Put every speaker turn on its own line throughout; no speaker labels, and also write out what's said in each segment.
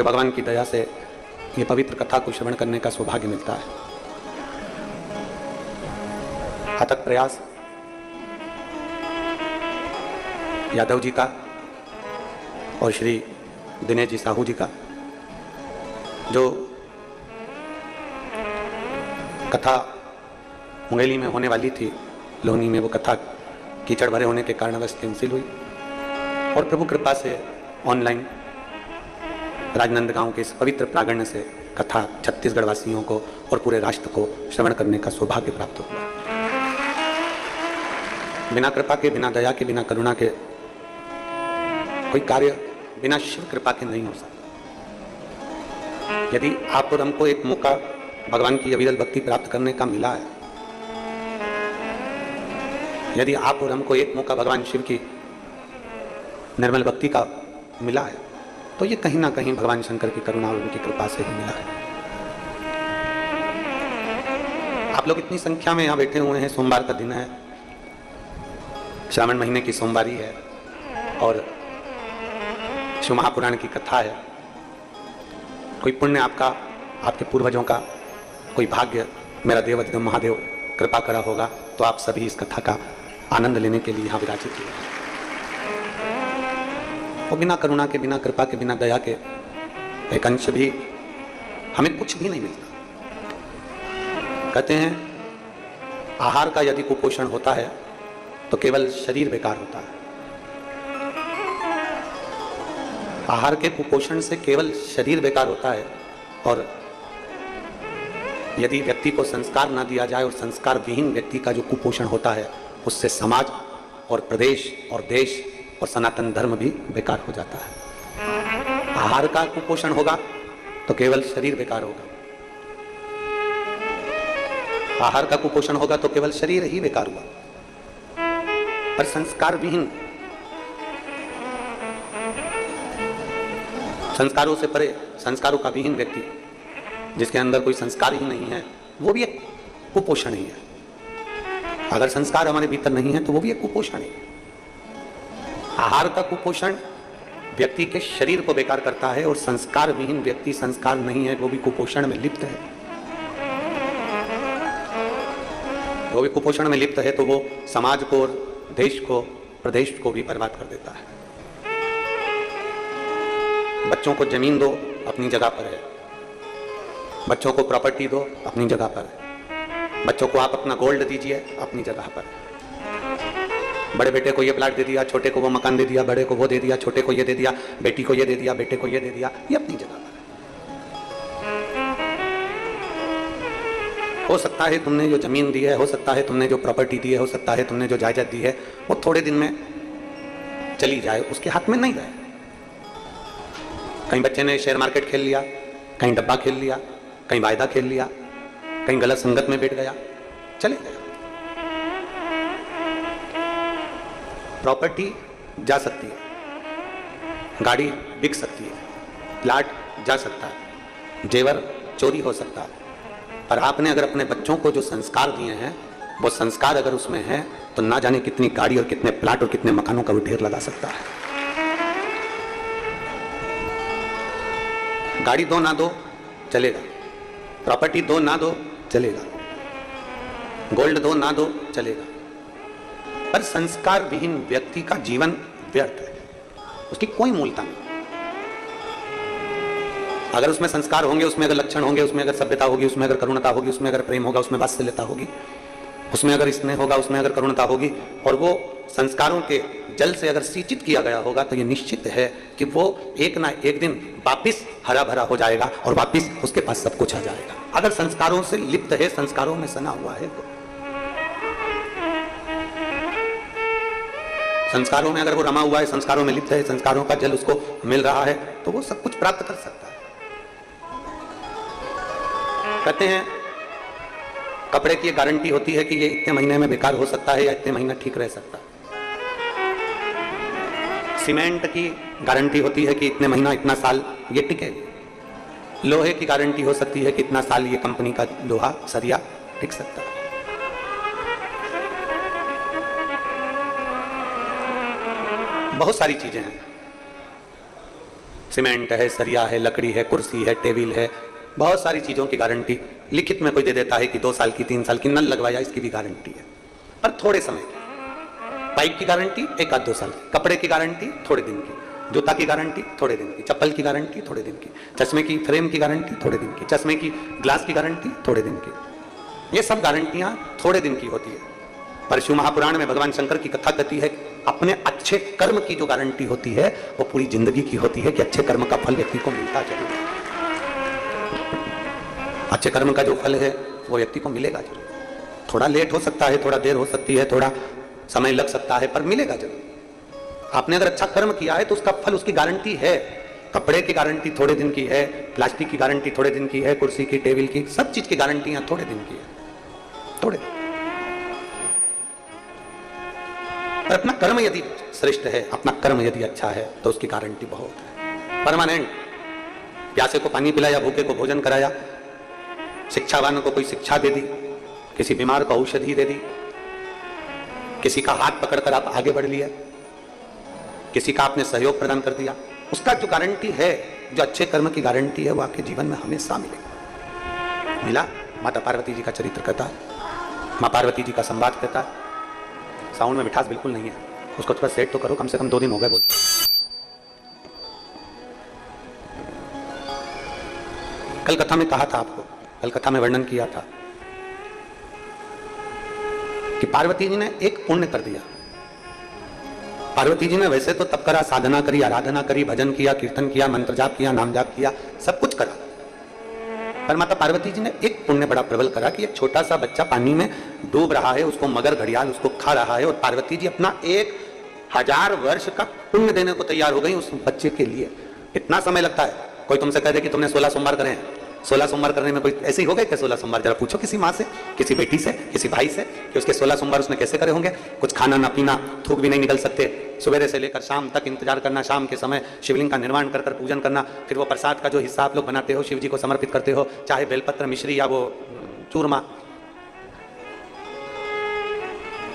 जो भगवान की दया से ये पवित्र कथा को श्रवण करने का सौभाग्य मिलता है। अथक प्रयास यादव जी का और श्री दिनेश जी साहू जी का, जो कथा मुंगेली में होने वाली थी, लोहनी में वो कथा कीचड़ भरे होने के कारणवश कैंसिल हुई और प्रभु कृपा से ऑनलाइन राजनंदगांव के इस पवित्र प्रांगण से कथा छत्तीसगढ़ वासियों को और पूरे राष्ट्र को श्रवण करने का सौभाग्य प्राप्त हुआ। बिना कृपा के, बिना दया के, बिना करुणा के कोई कार्य बिना शिव कृपा के नहीं हो सकता। यदि आप और हमको एक मौका भगवान की अविरल भक्ति प्राप्त करने का मिला है, यदि आप और हमको एक मौका भगवान शिव की निर्मल भक्ति का मिला है, तो ये कहीं ना कहीं भगवान शंकर की करुणा और उनकी कृपा से ही मिला है। आप लोग इतनी संख्या में यहाँ बैठे हुए हैं, सोमवार का दिन है, श्रावण महीने की सोमवारी है और शिव महापुराण की कथा है। कोई पुण्य आपका, आपके पूर्वजों का, कोई भाग्य मेरा देव अधिदेव महादेव कृपा करा होगा, तो आप सभी इस कथा का आनंद लेने के लिए यहाँ विराजित हुए। और बिना करुणा के, बिना कृपा के, बिना दया के एक अंश भी हमें कुछ भी नहीं मिलता। कहते हैं आहार का यदि कुपोषण होता है तो केवल शरीर बेकार होता है। आहार के कुपोषण से केवल शरीर बेकार होता है, और यदि व्यक्ति को संस्कार ना दिया जाए और संस्कार विहीन व्यक्ति का जो कुपोषण होता है, उससे समाज और प्रदेश और देश और सनातन धर्म भी बेकार हो जाता है। आहार का कुपोषण होगा तो केवल शरीर बेकार होगा, आहार का कुपोषण होगा तो केवल शरीर ही बेकार हुआ। पर संस्कार विहीन, संस्कारों से परे, संस्कारों का विहीन व्यक्ति, जिसके अंदर कोई संस्कार ही नहीं है, वो भी एक कुपोषण ही है। अगर संस्कार हमारे भीतर नहीं है तो वो भी एक कुपोषण है। आहार का कुपोषण व्यक्ति के शरीर को बेकार करता है, और संस्कार विहीन व्यक्ति, संस्कार नहीं है, वो भी कुपोषण में लिप्त है। वो भी कुपोषण में लिप्त है तो वो समाज को, देश को, प्रदेश को भी बर्बाद कर देता है। बच्चों को जमीन दो, अपनी जगह पर है। बच्चों को प्रॉपर्टी दो, अपनी जगह पर है। बच्चों को आप अपना गोल्ड दीजिए, अपनी जगह पर है। बड़े बेटे को ये प्लाट दे दिया, छोटे को वो मकान दे दिया, बड़े को वो दे दिया, छोटे को ये दे दिया, बेटी को ये दे दिया, बेटे को ये दे दिया, ये अपनी जगह पर है। हो सकता है तुमने जो जमीन दी है, हो सकता है तुमने जो प्रॉपर्टी दी है, हो सकता है तुमने जो जायदाद दी है, वो थोड़े दिन में चली जाए, उसके हाथ में नहीं रहे। कहीं बच्चे ने शेयर मार्केट खेल लिया, कहीं डब्बा खेल लिया, कहीं वायदा खेल लिया, कहीं गलत संगत में बैठ गया, चले गया। प्रॉपर्टी जा सकती है, गाड़ी बिक सकती है, प्लाट जा सकता है, जेवर चोरी हो सकता है, पर आपने अगर अपने बच्चों को जो संस्कार दिए हैं, वो संस्कार अगर उसमें है, तो ना जाने कितनी गाड़ी और कितने प्लाट और कितने मकानों का वो ढेर लगा सकता है। गाड़ी दो ना दो चलेगा, प्रॉपर्टी दो ना दो चलेगा, गोल्ड दो ना दो चलेगा, पर संस्कार विहीन व्यक्ति का जीवन व्यर्थ है, उसकी कोई मूलता नहीं। अगर उसमें संस्कार होंगे, उसमें अगर लक्षण होंगे, उसमें अगर सभ्यता होगी, उसमें अगर करुणता होगी, उसमें अगर प्रेम होगा, उसमें वात्सल्यता होगी, उसमें अगर स्नेह होगा, उसमें अगर करुणता होगी, और वो संस्कारों के जल से अगर सिंचित किया गया होगा, तो ये निश्चित है कि वो एक ना एक दिन वापिस हरा भरा हो जाएगा और वापिस उसके पास सब कुछ आ जाएगा। अगर संस्कारों से लिप्त है, संस्कारों में सना हुआ है, तो संस्कारों में अगर वो रमा हुआ है, संस्कारों में लिप्त है, संस्कारों का जल उसको मिल रहा है, तो वो सब कुछ प्राप्त कर सकता है। कहते हैं कपड़े की गारंटी होती है कि ये इतने महीने में बेकार हो सकता है या इतने महीना ठीक रह सकता है। सीमेंट की गारंटी होती है कि इतने महीना, इतना साल ये टिकेगी। लोहे की गारंटी हो सकती है कि इतना साल ये कंपनी का लोहा, सरिया टिक सकता है। बहुत सारी चीजें हैं। सीमेंट है, सरिया है, लकड़ी है, कुर्सी है, टेबल है, बहुत सारी चीज़ों की गारंटी लिखित में कोई दे देता है कि 2 साल की, 3 साल की, नल लगवाया इसकी भी गारंटी है, पर थोड़े समय की। पाइप की गारंटी 1-2 साल की, कपड़े की गारंटी थोड़े दिन की, जूता की गारंटी थोड़े दिन की, चप्पल की गारंटी थोड़े दिन की, चश्मे की फ्रेम की गारंटी थोड़े दिन की, चश्मे की ग्लास की गारंटी थोड़े दिन की। ये सब गारंटियां थोड़े दिन की होती है। पर शिव महापुराण में भगवान शंकर की कथा कहती है अपने अच्छे कर्म की जो गारंटी होती है वो पूरी जिंदगी की होती है कि अच्छे कर्म का फल व्यक्ति को मिलता जरूर है। अच्छे कर्म का जो फल है वो व्यक्ति को मिलेगा जरूर। थोड़ा लेट हो सकता है, थोड़ा देर हो सकती है, थोड़ा समय लग सकता है, पर मिलेगा जरूर। आपने अगर अच्छा कर्म किया है तो उसका फल, उसकी गारंटी है। कपड़े की गारंटी थोड़े दिन की है, प्लास्टिक की गारंटी थोड़े दिन की है, कुर्सी की, टेबल की, सब चीज की गारंटियां थोड़े दिन की है, थोड़े। पर अपना कर्म यदि श्रेष्ठ है, अपना कर्म यदि अच्छा है तो उसकी गारंटी बहुत है, परमानेंट। प्यासे को पानी पिलाया, भूखे को भोजन कराया, शिक्षावान को कोई शिक्षा दे दी, किसी बीमार को औषधि दे दी, किसी का हाथ पकड़कर आप आगे बढ़ लिया, किसी का आपने सहयोग प्रदान कर दिया, उसका जो गारंटी है, जो अच्छे कर्म की गारंटी है, वो आपके जीवन में हमेशा मिलेगी। मिला। माता पार्वती जी का चरित्र कहता है, माँ पार्वती जी का संवाद कहता है। साउंड में मिठास बिल्कुल नहीं है, उसको थोड़ा सेट तो करो, कम से कम 2 दिन हो गए बोल। कल कथा में कहा था आपको, कल कथा में वर्णन किया था कि पार्वती जी ने एक पुण्य कर दिया। पार्वती जी ने वैसे तो तप करा, साधना करी, आराधना करी, भजन किया, कीर्तन किया, मंत्र जाप किया, नाम जाप किया, सब कुछ करा, पर माता पार्वती जी ने एक पुण्य बड़ा प्रबल करा कि एक छोटा सा बच्चा पानी में डूब रहा है, उसको मगर घड़ियाल उसको खा रहा है, और पार्वती जी अपना 1000 वर्ष का पुण्य देने को तैयार हो गई उस बच्चे के लिए। इतना समय लगता है। कोई तुमसे कह दे कि तुमने 16 सोमवार करे हैं, 16 सोमवार करने में कोई ऐसे ही हो गए क्या 16 सोमवार? जरा पूछो किसी माँ से, किसी बेटी से, किसी भाई से कि उसके 16 सोमवार उसने कैसे करे होंगे। कुछ खाना ना पीना, थूक भी नहीं निकल सकते, सुबह से लेकर शाम तक इंतजार करना, शाम के समय शिवलिंग का निर्माण कर कर पूजन करना, फिर वो प्रसाद का जो हिस्सा आप लोग बनाते हो, शिव जी को समर्पित करते हो, चाहे बेलपत्र, मिश्री या वो चूरमा,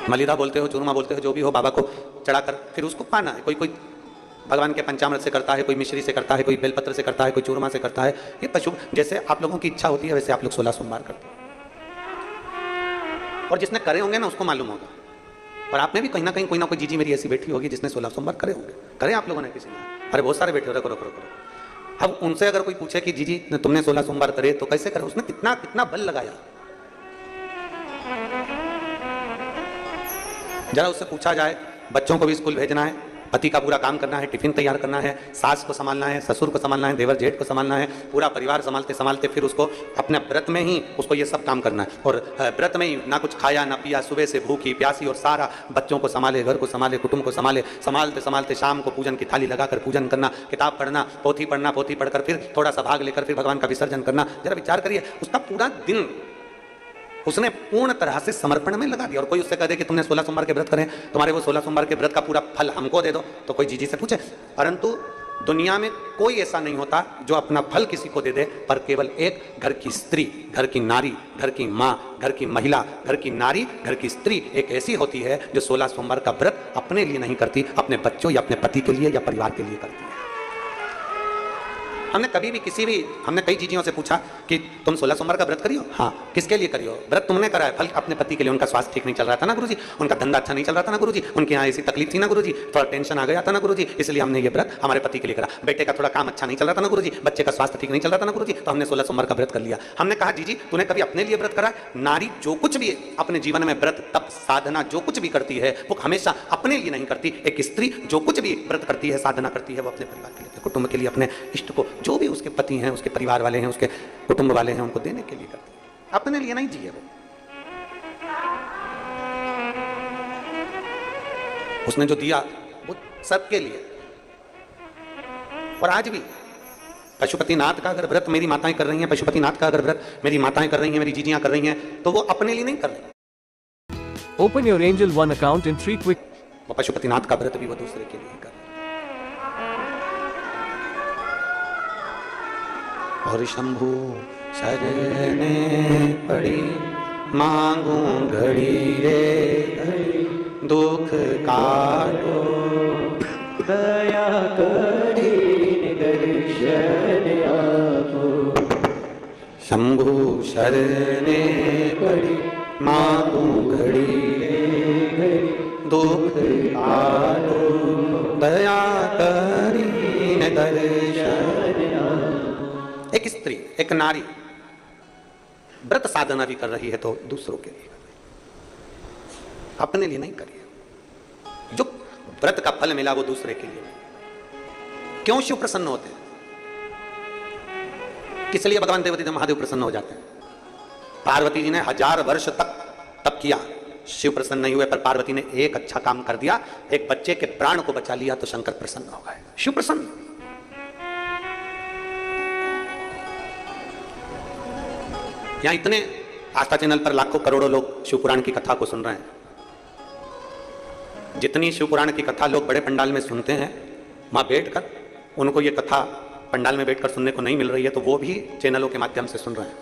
मलिदा बोलते हो, चूरमा बोलते हो, जो भी हो, बाबा को चढ़ाकर फिर उसको पाना है। कोई भगवान के पंचामृत से करता है, कोई मिश्री से करता है, कोई बेलपत्र से करता है, कोई चूरमा से करता है। ये पशु जैसे आप लोगों की इच्छा होती है वैसे आप लोग 16 सोमवार करते हैं, और जिसने करे होंगे ना उसको मालूम होगा। और आप में भी कहीं ना कहीं कोई ना कोई जीजी मेरी ऐसी बैठी होगी जिसने 16 सोमवार करे होंगे। करे आप लोगों ने किसी ने? अरे बहुत सारे बैठे हो, करो करो करो। अब उनसे अगर कोई पूछे कि जीजी तुमने 16 सोमवार करे तो कैसे करे, उसने कितना कितना बल लगाया, जरा उससे पूछा जाए। बच्चों को भी स्कूल भेजना है, पति का पूरा काम करना है, टिफिन तैयार करना है, सास को संभालना है, ससुर को संभालना है, देवर जेठ को संभालना है, पूरा परिवार संभालते संभालते फिर उसको अपने व्रत में ही उसको ये सब काम करना है। और व्रत में ही ना कुछ खाया ना पिया, सुबह से भूखी प्यासी, और सारा बच्चों को संभाले, घर को संभाले, कुटुंब को संभाले, संभालते संभालते शाम को पूजन की थाली लगाकर पूजन करना, किताब पढ़ना, पोथी पढ़ना, पोथी पढ़कर फिर थोड़ा सा भाग लेकर फिर भगवान का विसर्जन करना। जरा विचार करिए, उसका पूरा दिन उसने पूर्ण तरह से समर्पण में लगा दिया। और कोई उससे कह दे कि तुमने 16 सोमवार के व्रत करें, तुम्हारे वो 16 सोमवार के व्रत का पूरा फल हमको दे दो, तो कोई जीजी से पूछे। परंतु दुनिया में कोई ऐसा नहीं होता जो अपना फल किसी को दे दे, पर केवल एक घर की स्त्री, घर की नारी, घर की माँ, घर की महिला, घर की नारी, घर की स्त्री एक ऐसी होती है जो 16 सोमवार का व्रत अपने लिए नहीं करती, अपने बच्चों या अपने पति के लिए या परिवार के लिए करती है। हमने कभी भी हमने कई जीजियों से पूछा कि तुम 16 सोमवार का व्रत करियो? हाँ। किसके लिए करियो? व्रत तुमने करा है, फल अपने पति के लिए। उनका स्वास्थ्य ठीक नहीं चल रहा था ना गुरुजी, उनका धंधा अच्छा नहीं चल रहा था ना गुरुजी, उनके यहाँ ऐसी तकलीफ थी ना गुरुजी, थोड़ा टेंशन आ गया था ना गुरुजी, इसलिए हमने ये व्रत हमारे पति के लिए करा। बेटे का थोड़ा काम अच्छा नहीं चल रहा था ना गुरुजी, बच्चे का स्वास्थ्य ठीक नहीं चल रहा था ना गुरुजी, तो हमने 16 सोमवार का व्रत कर लिया। हमने कहा जीजी तूने कभी अपने लिए व्रत करा? नारी जो कुछ भी अपने जीवन में व्रत, तप, साधना जो कुछ भी करती है वो हमेशा अपने लिए नहीं करती। एक स्त्री जो कुछ भी व्रत करती है, साधना करती है, वो अपने परिवार के लिए, कुटुंब के लिए, अपने इष्ट को, जो भी उसके पति हैं, उसके परिवार वाले हैं, उसके कुटुंब वाले हैं, उनको देने के लिए करते हैं, अपने लिए नहीं जिए वो। उसने जो दिया वो सबके लिए। और आज भी पशुपतिनाथ का अगर व्रत मेरी माताएं कर रही हैं, पशुपतिनाथ का अगर व्रत मेरी माताएं कर रही हैं, मेरी जीजियां कर रही हैं, तो वो अपने लिए नहीं कर रही।
Open your Angel One account in 3 quick.
वो पशुपतिनाथ का व्रत भी वो दूसरे के लिए कर। और शंभु शरणे पड़ी मांगू घड़ी रे घड़ी, दुख काटो दया करी घड़ी। शंभु शरणे पड़ी मातु घड़ी दुख आलो दया करी ने दर्शन। एक स्त्री, एक नारी व्रत साधना भी कर रही है तो दूसरों के लिए, अपने लिए नहीं करिए। जो व्रत का फल मिला वो दूसरे के लिए। क्यों शिव प्रसन्न होते हैं? किस लिए भगवान देवती महादेव प्रसन्न हो जाते हैं? पार्वती जी ने 1000 वर्ष तक तप किया, शिव प्रसन्न नहीं हुए, पर पार्वती ने एक अच्छा काम कर दिया, एक बच्चे के प्राण को बचा लिया, तो शंकर प्रसन्न हो गए, शिव प्रसन्न। यहां इतने आस्था चैनल पर लाखों करोड़ों लोग शिव पुराण की कथा को सुन रहे हैं। जितनी शिव पुराण की कथा लोग बड़े पंडाल में सुनते हैं, वहां बैठकर उनको ये कथा पंडाल में बैठकर सुनने को नहीं मिल रही है, तो वो भी चैनलों के माध्यम से सुन रहे हैं।